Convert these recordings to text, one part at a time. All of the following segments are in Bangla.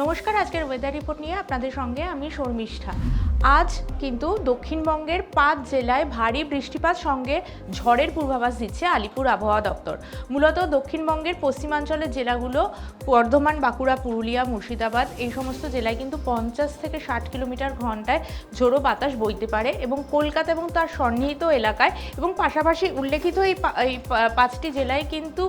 নমস্কার, আজকের ওয়েদার রিপোর্ট নিয়ে আপনাদের সঙ্গে আমি শর্মিষ্ঠা। আজ কিন্তু দক্ষিণবঙ্গের 5 জেলায় ভারী বৃষ্টিপাত সঙ্গে ঝড়ের পূর্বাভাস দিচ্ছে আলিপুর আবহাওয়া দপ্তর। মূলত দক্ষিণবঙ্গের পশ্চিমাঞ্চলের জেলাগুলো বর্ধমান, বাঁকুড়া, পুরুলিয়া, মুর্শিদাবাদ এই সমস্ত জেলায় কিন্তু 50 থেকে 60 কিলোমিটার ঘন্টায় ঝোড়ো বাতাস বইতে পারে এবং কলকাতা এবং তার সন্নিহিত এলাকায় এবং পাশাপাশি উল্লেখিত এই 5টি জেলায় কিন্তু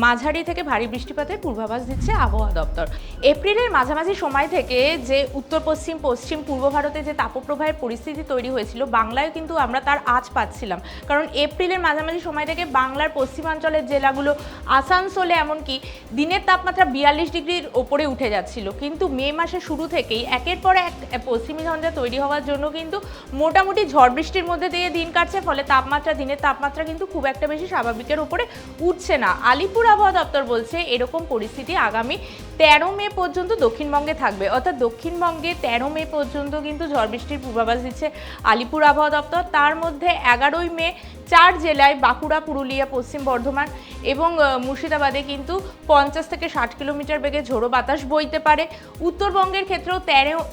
মাঝারি থেকে ভারী বৃষ্টিপাতের পূর্বাভাস দিচ্ছে আবহাওয়া দপ্তর। এপ্রিলের মাঝামাঝি সময় থেকে যে উত্তর পশ্চিম, পশ্চিম, পূর্ব ভারতে যে তাপপ্রবাহের পরিস্থিতি তৈরি হয়েছিল, বাংলায় কিন্তু আমরা তার আঁচ পাচ্ছিলাম। কারণ এপ্রিলের মাঝামাঝি সময় থেকে বাংলার পশ্চিমাঞ্চলের জেলাগুলো, আসানসোলে এমনকি দিনের তাপমাত্রা 42 ডিগ্রির ওপরে উঠে যাচ্ছিল। কিন্তু মে মাসের শুরু থেকেই একের পর এক পশ্চিমী ঝঞ্ঝা তৈরি হওয়ার জন্য কিন্তু মোটামুটি ঝড় বৃষ্টির মধ্যে দিয়ে দিন কাটছে, ফলে দিনের তাপমাত্রা কিন্তু খুব একটা বেশি স্বাভাবিকের উপরে উঠছে না। আলিপুর আবহাওয়া দপ্তর বলছে এরকম পরিস্থিতি আগামী 13 মে পর্যন্ত দক্ষিণবঙ্গে থাকবে। অর্থাৎ দক্ষিণবঙ্গে 13 মে পর্যন্ত কিন্তু ঝড় বৃষ্টির পূর্বাভাস দিচ্ছে আলিপুর আবহাওয়া দপ্তর। তার মধ্যে 11ই মে 4 জেলায় বাঁকুড়া, পুরুলিয়া, পশ্চিম বর্ধমান এবং মুর্শিদাবাদে কিন্তু 50 থেকে 60 কিলোমিটার বেগে ঝোড়ো বাতাস বইতে পারে। উত্তরবঙ্গের ক্ষেত্রেও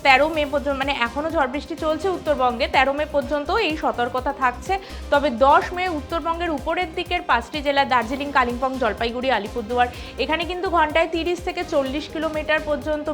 13 মে পর্যন্ত, মানে এখনও ঝড় বৃষ্টি চলছে উত্তরবঙ্গে, 13 মে পর্যন্ত এই সতর্কতা থাকছে। তবে 10 মে উত্তরবঙ্গের উপরের দিকের 5টি জেলা দার্জিলিং, কালিম্পং, জলপাইগুড়ি, আলিপুরদুয়ার, এখানে কিন্তু ঘন্টায় 30 থেকে 40 কিলোমিটার পর্যন্ত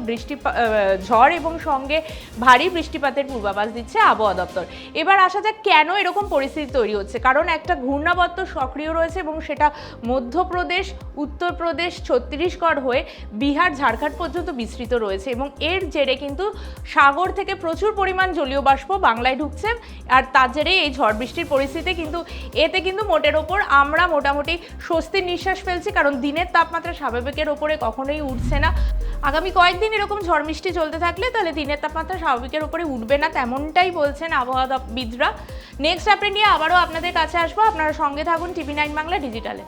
ঝড় এবং সঙ্গে ভারী বৃষ্টিপাতের পূর্বাভাস দিচ্ছে আবহাওয়া দপ্তর। এবার আসা যাক কেন এরকম পরিস্থিতি তৈরি হচ্ছে। কারণ একটা ঘূর্ণাবর্ত সক্রিয় রয়েছে এবং সেটা মধ্যপ্রদেশ, উত্তরপ্রদেশ, ছত্তিশগড় হয়ে বিহার, ঝাড়খণ্ড পর্যন্ত বিস্তৃত রয়েছে এবং এর জেরে কিন্তু সাগর থেকে প্রচুর পরিমাণ জলীয় বাষ্প বাংলায় ঢুকছে। আর তার জেরে এই ঝড় বৃষ্টির পরিস্থিতি কিন্তু এতে কিন্তু মোটের ওপর আমরা মোটামুটি স্বস্তির নিঃশ্বাস ফেলছি, কারণ দিনের তাপমাত্রা স্বাভাবিকের ওপরে কখনোই উঠছে না। আগামী কয়েকদিন এরকম ঝড় বৃষ্টি চলতে থাকলে তাহলে দিনের তাপমাত্রা স্বাভাবিকের উপরে উঠবে না, তেমনটাই বলছেন আবহাওয়াবিদরা। নেক্সট আপডেট নিয়ে আবারও আপনাদের কাছে আসবো। আপনারা সঙ্গে থাকুন টিভি9 বাংলা ডিজিটালে।